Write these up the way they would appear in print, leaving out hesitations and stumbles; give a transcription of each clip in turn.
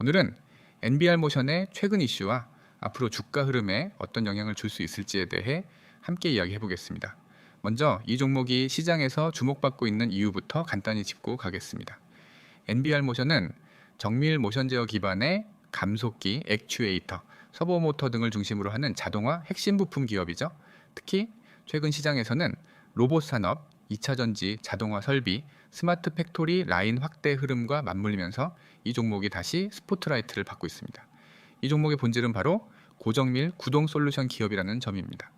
오늘은 NBR모션의 최근 이슈와 앞으로 주가 흐름에 어떤 영향을 줄 수 있을지에 대해 함께 이야기해 보겠습니다. 먼저 이 종목이 시장에서 주목받고 있는 이유부터 간단히 짚고 가겠습니다. NBR모션은 정밀 모션 제어 기반의 감속기, 액추에이터, 서버모터 등을 중심으로 하는 자동화 핵심 부품 기업이죠. 특히 최근 시장에서는 로봇 산업, 2차 전지, 자동화 설비, 스마트 팩토리 라인 확대 흐름과 맞물리면서 이 종목이 다시 스포트라이트를 받고 있습니다. 이 종목의 본질은 바로 고정밀 구동 솔루션 기업이라는 점입니다.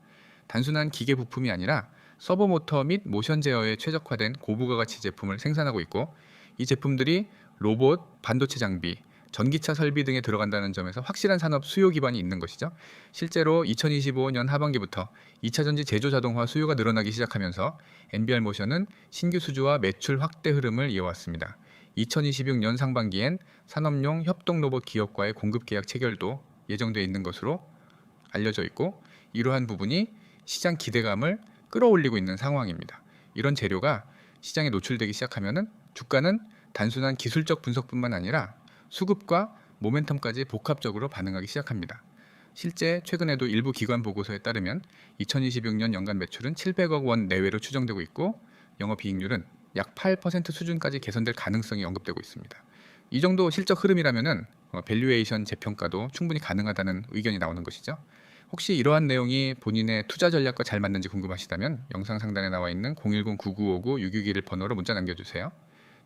단순한 기계 부품이 아니라 서버모터 및 모션 제어에 최적화된 고부가가치 제품을 생산하고 있고, 이 제품들이 로봇, 반도체 장비, 전기차 설비 등에 들어간다는 점에서 확실한 산업 수요 기반이 있는 것이죠. 실제로 2025년 하반기부터 2차 전지 제조 자동화 수요가 늘어나기 시작하면서 NBR모션은 신규 수주와 매출 확대 흐름을 이어왔습니다. 2026년 상반기엔 산업용 협동 로봇 기업과의 공급 계약 체결도 예정되어 있는 것으로 알려져 있고, 이러한 부분이 시장 기대감을 끌어올리고 있는 상황입니다. 이런 재료가 시장에 노출되기 시작하면은 주가는 단순한 기술적 분석뿐만 아니라 수급과 모멘텀까지 복합적으로 반응하기 시작합니다. 실제 최근에도 일부 기관 보고서에 따르면 2026년 연간 매출은 700억 원 내외로 추정되고 있고, 영업이익률은 약 8% 수준까지 개선될 가능성이 언급되고 있습니다. 이 정도 실적 흐름이라면은 밸류에이션 재평가도 충분히 가능하다는 의견이 나오는 것이죠. 혹시 이러한 내용이 본인의 투자 전략과 잘 맞는지 궁금하시다면 영상 상단에 나와 있는 010-9959-661 번호로 문자 남겨주세요.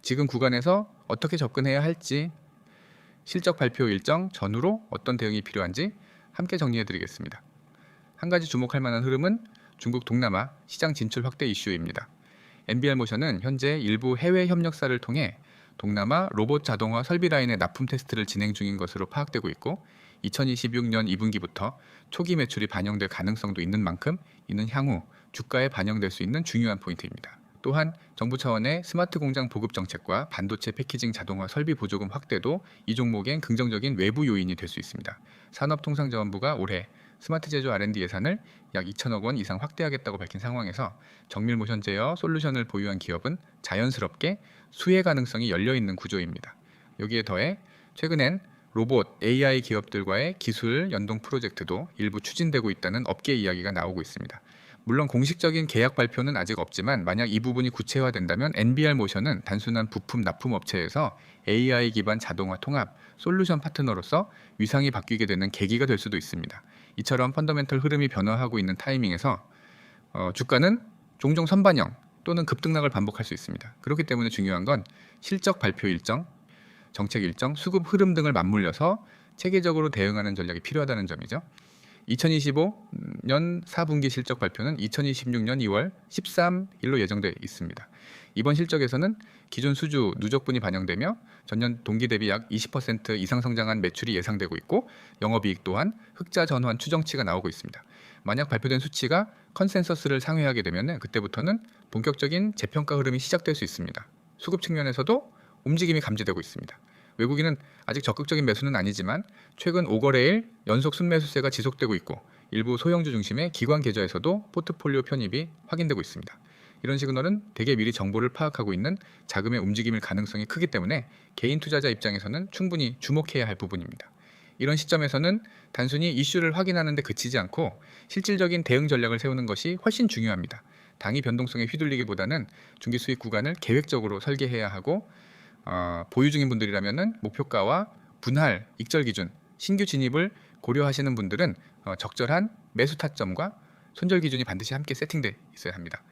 지금 구간에서 어떻게 접근해야 할지, 실적 발표 일정 전후로 어떤 대응이 필요한지 함께 정리해드리겠습니다. 한 가지 주목할 만한 흐름은 중국 동남아 시장 진출 확대 이슈입니다. NBR모션은 현재 일부 해외 협력사를 통해 동남아 로봇 자동화 설비 라인의 납품 테스트를 진행 중인 것으로 파악되고 있고, 2026년 2분기부터 초기 매출이 반영될 가능성도 있는 만큼 이는 향후 주가에 반영될 수 있는 중요한 포인트입니다. 또한 정부 차원의 스마트 공장 보급 정책과 반도체 패키징 자동화 설비 보조금 확대도 이 종목엔 긍정적인 외부 요인이 될 수 있습니다. 산업통상자원부가 올해 스마트 제조 R&D 예산을 약 2천억 원 이상 확대하겠다고 밝힌 상황에서 정밀 모션 제어 솔루션을 보유한 기업은 자연스럽게 수혜 가능성이 열려있는 구조입니다. 여기에 더해 최근엔 로봇, AI 기업들과의 기술 연동 프로젝트도 일부 추진되고 있다는 업계 이야기가 나오고 있습니다. 물론 공식적인 계약 발표는 아직 없지만 만약 이 부분이 구체화된다면 NBR모션은 단순한 부품 납품 업체에서 AI 기반 자동화 통합 솔루션 파트너로서 위상이 바뀌게 되는 계기가 될 수도 있습니다. 이처럼 펀더멘털 흐름이 변화하고 있는 타이밍에서 주가는 종종 선반영 또는 급등락을 반복할 수 있습니다. 그렇기 때문에 중요한 건 실적 발표 일정, 정책 일정, 수급 흐름 등을 맞물려서 체계적으로 대응하는 전략이 필요하다는 점이죠. 2025년 4분기 실적 발표는 2026년 2월 13일로 예정되어 있습니다. 이번 실적에서는 기존 수주 누적분이 반영되며 전년 동기 대비 약 20% 이상 성장한 매출이 예상되고 있고, 영업이익 또한 흑자 전환 추정치가 나오고 있습니다. 만약 발표된 수치가 컨센서스를 상회하게 되면 그때부터는 본격적인 재평가 흐름이 시작될 수 있습니다. 수급 측면에서도 움직임이 감지되고 있습니다. 외국인은 아직 적극적인 매수는 아니지만 최근 5거래일 연속 순매수세가 지속되고 있고, 일부 소형주 중심의 기관 계좌에서도 포트폴리오 편입이 확인되고 있습니다. 이런 시그널은 대개 미리 정보를 파악하고 있는 자금의 움직임일 가능성이 크기 때문에 개인 투자자 입장에서는 충분히 주목해야 할 부분입니다. 이런 시점에서는 단순히 이슈를 확인하는 데 그치지 않고 실질적인 대응 전략을 세우는 것이 훨씬 중요합니다. 당위 변동성에 휘둘리기보다는 중기 수익 구간을 계획적으로 설계해야 하고, 보유 중인 분들이라면 목표가와 분할, 익절 기준, 신규 진입을 고려하시는 분들은 적절한 매수 타점과 손절 기준이 반드시 함께 세팅되어 있어야 합니다.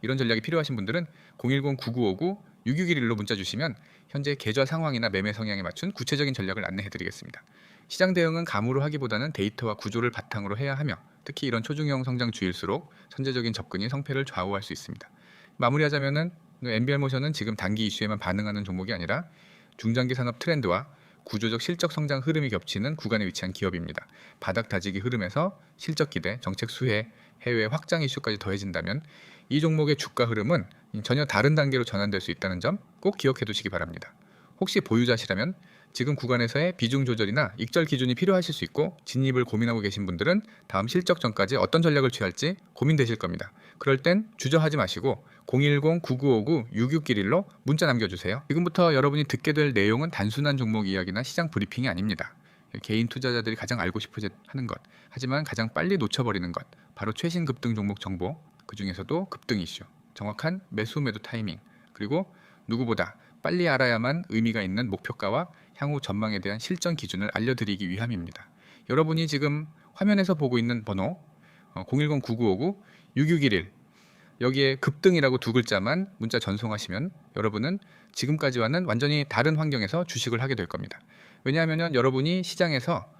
이런 전략이 필요하신 분들은 010-9959-6611로 문자 주시면 현재 계좌 상황이나 매매 성향에 맞춘 구체적인 전략을 안내해드리겠습니다. 시장 대응은 감으로 하기보다는 데이터와 구조를 바탕으로 해야 하며, 특히 이런 초중형 성장주일수록 선제적인 접근이 성패를 좌우할 수 있습니다. 마무리하자면은 NBR모션은 지금 단기 이슈에만 반응하는 종목이 아니라 중장기 산업 트렌드와 구조적 실적 성장 흐름이 겹치는 구간에 위치한 기업입니다. 바닥 다지기 흐름에서 실적 기대, 정책 수혜, 해외 확장 이슈까지 더해진다면 이 종목의 주가 흐름은 전혀 다른 단계로 전환될 수 있다는 점 꼭 기억해 두시기 바랍니다. 혹시 보유자시라면 지금 구간에서의 비중 조절이나 익절 기준이 필요하실 수 있고 진입을 고민하고 계신 분들은 다음 실적 전까지 어떤 전략을 취할지 고민되실 겁니다. 그럴 땐 주저하지 마시고 010-9959-6611로 문자 남겨주세요. 지금부터 여러분이 듣게 될 내용은 단순한 종목 이야기나 시장 브리핑이 아닙니다. 개인 투자자들이 가장 알고 싶어 하는 것, 하지만 가장 빨리 놓쳐버리는 것, 바로 최신 급등 종목 정보, 그 중에서도 급등 이슈, 정확한 매수 매도 타이밍, 그리고 누구보다 빨리 알아야만 의미가 있는 목표가와 향후 전망에 대한 실전 기준을 알려드리기 위함입니다. 여러분이 지금 화면에서 보고 있는 번호 010-9959-6611 여기에 급등이라고 두 글자만 문자 전송하시면 여러분은 지금까지와는 완전히 다른 환경에서 주식을 하게 될 겁니다. 왜냐하면 여러분이 시장에서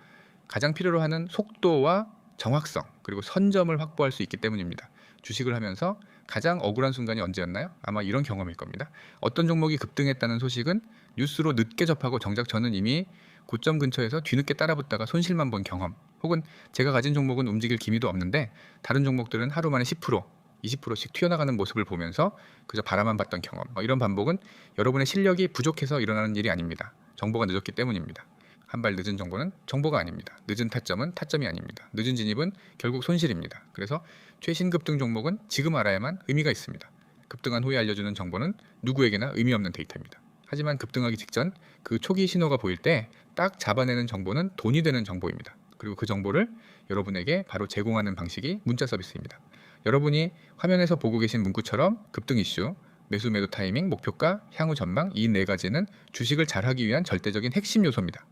가장 필요로 하는 속도와 정확성 그리고 선점을 확보할 수 있기 때문입니다. 주식을 하면서 가장 억울한 순간이 언제였나요? 아마 이런 경험일 겁니다. 어떤 종목이 급등했다는 소식은 뉴스로 늦게 접하고 정작 저는 이미 고점 근처에서 뒤늦게 따라붙다가 손실만 본 경험, 혹은 제가 가진 종목은 움직일 기미도 없는데 다른 종목들은 하루 만에 10%, 20%씩 튀어나가는 모습을 보면서 그저 바라만 봤던 경험, 이런 반복은 여러분의 실력이 부족해서 일어나는 일이 아닙니다. 정보가 늦었기 때문입니다. 한 발 늦은 정보는 정보가 아닙니다. 늦은 타점은 타점이 아닙니다. 늦은 진입은 결국 손실입니다. 그래서 최신 급등 종목은 지금 알아야만 의미가 있습니다. 급등한 후에 알려주는 정보는 누구에게나 의미 없는 데이터입니다. 하지만 급등하기 직전 그 초기 신호가 보일 때 딱 잡아내는 정보는 돈이 되는 정보입니다. 그리고 그 정보를 여러분에게 바로 제공하는 방식이 문자 서비스입니다. 여러분이 화면에서 보고 계신 문구처럼 급등 이슈, 매수 매도 타이밍, 목표가, 향후 전망, 이 네 가지는 주식을 잘하기 위한 절대적인 핵심 요소입니다.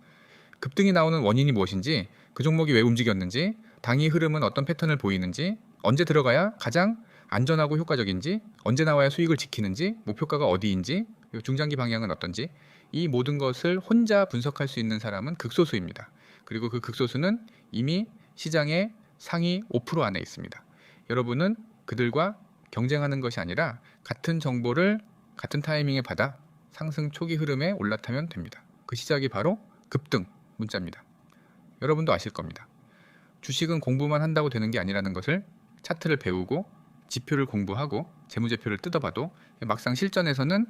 급등이 나오는 원인이 무엇인지, 그 종목이 왜 움직였는지, 당일 흐름은 어떤 패턴을 보이는지, 언제 들어가야 가장 안전하고 효과적인지, 언제 나와야 수익을 지키는지, 목표가가 어디인지, 중장기 방향은 어떤지, 이 모든 것을 혼자 분석할 수 있는 사람은 극소수입니다. 그리고 그 극소수는 이미 시장의 상위 5% 안에 있습니다. 여러분은 그들과 경쟁하는 것이 아니라 같은 정보를 같은 타이밍에 받아 상승 초기 흐름에 올라타면 됩니다. 그 시작이 바로 급등 문자입니다. 여러분도 아실 겁니다. 주식은 공부만 한다고 되는 게 아니라는 것을 차트를 배우고 지표를 공부하고 재무제표를 뜯어봐도 막상 실전에서는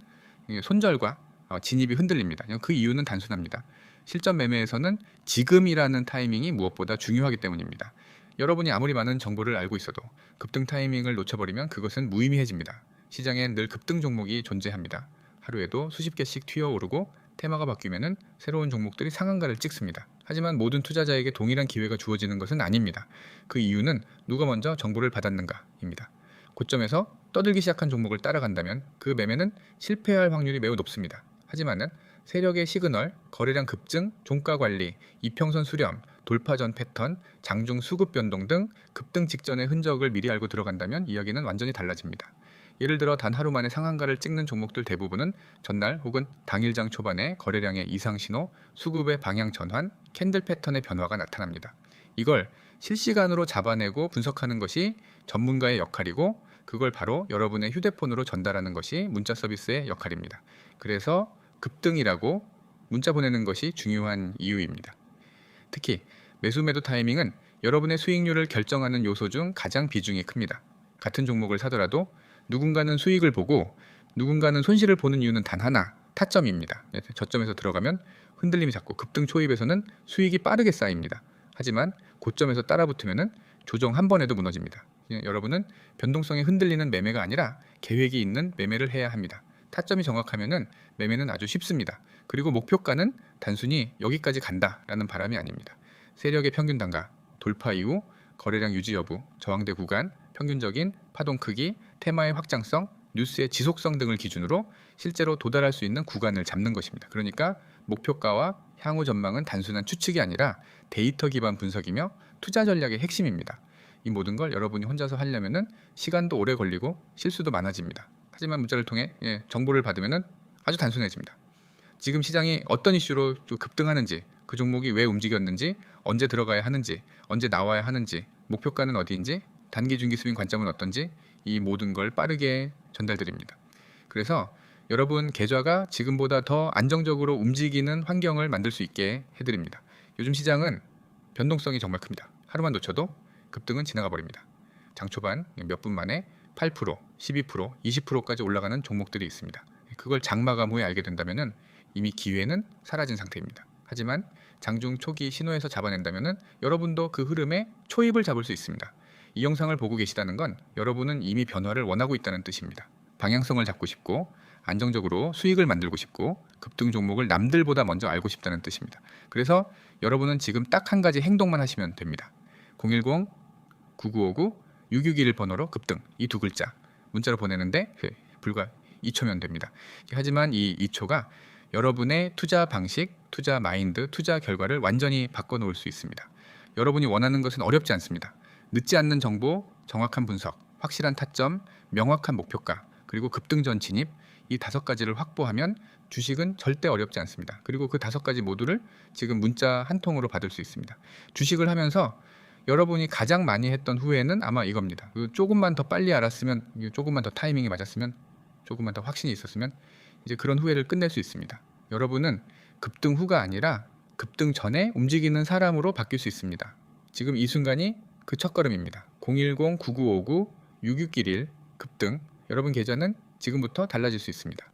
손절과 진입이 흔들립니다. 그 이유는 단순합니다. 실전 매매에서는 지금이라는 타이밍이 무엇보다 중요하기 때문입니다. 여러분이 아무리 많은 정보를 알고 있어도 급등 타이밍을 놓쳐버리면 그것은 무의미해집니다. 시장엔 늘 급등 종목이 존재합니다. 하루에도 수십 개씩 튀어오르고 테마가 바뀌면 새로운 종목들이 상한가를 찍습니다. 하지만 모든 투자자에게 동일한 기회가 주어지는 것은 아닙니다. 그 이유는 누가 먼저 정보를 받았는가입니다. 고점에서 떠들기 시작한 종목을 따라간다면 그 매매는 실패할 확률이 매우 높습니다. 하지만 세력의 시그널, 거래량 급증, 종가 관리, 이평선 수렴, 돌파 전 패턴, 장중 수급 변동 등 급등 직전의 흔적을 미리 알고 들어간다면 이야기는 완전히 달라집니다. 예를 들어 단 하루 만에 상한가를 찍는 종목들 대부분은 전날 혹은 당일장 초반에 거래량의 이상 신호, 수급의 방향 전환, 캔들 패턴의 변화가 나타납니다. 이걸 실시간으로 잡아내고 분석하는 것이 전문가의 역할이고, 그걸 바로 여러분의 휴대폰으로 전달하는 것이 문자 서비스의 역할입니다. 그래서 급등이라고 문자 보내는 것이 중요한 이유입니다. 특히 매수 매도 타이밍은 여러분의 수익률을 결정하는 요소 중 가장 비중이 큽니다. 같은 종목을 사더라도 누군가는 수익을 보고 누군가는 손실을 보는 이유는 단 하나, 타점입니다. 저점에서 들어가면 흔들림이 작고 급등 초입에서는 수익이 빠르게 쌓입니다. 하지만 고점에서 따라붙으면 조정 한 번에도 무너집니다. 여러분은 변동성에 흔들리는 매매가 아니라 계획이 있는 매매를 해야 합니다. 타점이 정확하면 매매는 아주 쉽습니다. 그리고 목표가는 단순히 여기까지 간다라는 바람이 아닙니다. 세력의 평균 단가, 돌파 이후 거래량 유지 여부, 저항대 구간, 평균적인 파동 크기, 테마의 확장성, 뉴스의 지속성 등을 기준으로 실제로 도달할 수 있는 구간을 잡는 것입니다. 그러니까 목표가와 향후 전망은 단순한 추측이 아니라 데이터 기반 분석이며 투자 전략의 핵심입니다. 이 모든 걸 여러분이 혼자서 하려면 시간도 오래 걸리고 실수도 많아집니다. 하지만 문자를 통해 정보를 받으면 아주 단순해집니다. 지금 시장이 어떤 이슈로 급등하는지, 그 종목이 왜 움직였는지, 언제 들어가야 하는지, 언제 나와야 하는지, 목표가는 어디인지, 단기 중기 수익 관점은 어떤지, 이 모든 걸 빠르게 전달드립니다. 그래서 여러분 계좌가 지금보다 더 안정적으로 움직이는 환경을 만들 수 있게 해드립니다. 요즘 시장은 변동성이 정말 큽니다. 하루만 놓쳐도 급등은 지나가 버립니다. 장 초반 몇 분 만에 8%, 12%, 20%까지 올라가는 종목들이 있습니다. 그걸 장마감 후에 알게 된다면 이미 기회는 사라진 상태입니다. 하지만 장중 초기 신호에서 잡아낸다면 여러분도 그 흐름에 초입을 잡을 수 있습니다. 이 영상을 보고 계시다는 건 여러분은 이미 변화를 원하고 있다는 뜻입니다. 방향성을 잡고 싶고 안정적으로 수익을 만들고 싶고 급등 종목을 남들보다 먼저 알고 싶다는 뜻입니다. 그래서 여러분은 지금 딱 한 가지 행동만 하시면 됩니다. 010-9959-6621 번호로 급등 이 두 글자 문자로 보내는데 불과 2초면 됩니다. 하지만 이 2초가 여러분의 투자 방식, 투자 마인드, 투자 결과를 완전히 바꿔놓을 수 있습니다. 여러분이 원하는 것은 어렵지 않습니다. 늦지 않는 정보, 정확한 분석, 확실한 타점, 명확한 목표가, 그리고 급등 전 진입 이 5가지를 확보하면 주식은 절대 어렵지 않습니다. 그리고 그 5가지 모두를 지금 문자 한 통으로 받을 수 있습니다. 주식을 하면서 여러분이 가장 많이 했던 후회는 아마 이겁니다. 조금만 더 빨리 알았으면, 조금만 더 타이밍이 맞았으면, 조금만 더 확신이 있었으면 이제 그런 후회를 끝낼 수 있습니다. 여러분은 급등 후가 아니라 급등 전에 움직이는 사람으로 바뀔 수 있습니다. 지금 이 순간이 그 첫걸음입니다. 010-9959-6611 급등 여러분 계좌는 지금부터 달라질 수 있습니다.